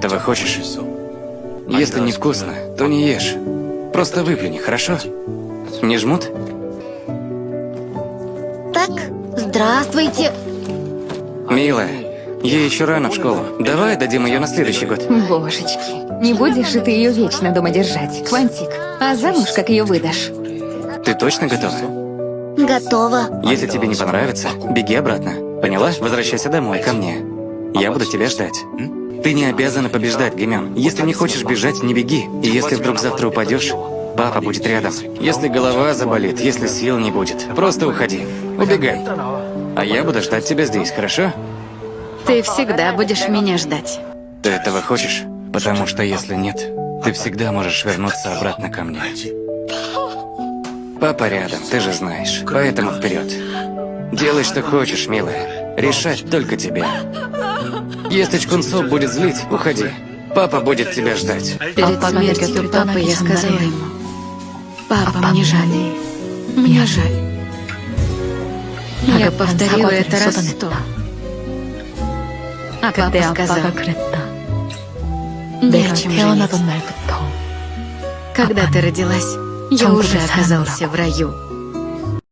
этого хочешь? Если невкусно, то не ешь. Просто выплюни, хорошо? Не жмут? Так, здравствуйте. Милая, ей еще рано в школу. Давай дадим ее на следующий год. Божечки, не будешь же ты ее вечно дома держать, Квантик. А замуж как ее выдашь? Ты точно готова? Готово. Если тебе не понравится, беги обратно. Поняла? Возвращайся домой, ко мне. Я буду тебя ждать. Ты не обязана побеждать, Гемён. Если не хочешь бежать, не беги. И если вдруг завтра упадешь, папа будет рядом. Если голова заболит, если сил не будет, просто уходи. Убегай. А я буду ждать тебя здесь, хорошо? Ты всегда будешь меня ждать. Ты этого хочешь? Потому что если нет, ты всегда можешь вернуться обратно ко мне. Папа рядом, ты же знаешь. Поэтому вперед. Делай, что хочешь, милая. Решать только тебе. Если Чкунсо будет злить, уходи. Папа будет тебя ждать. Перед смертью папы я сказала ему: «Папа, мне жаль. Мне жаль». Я повторила это раз 100. А папа сказал: «Не о чем жалеть. Когда ты родилась, я уже оказался в раю».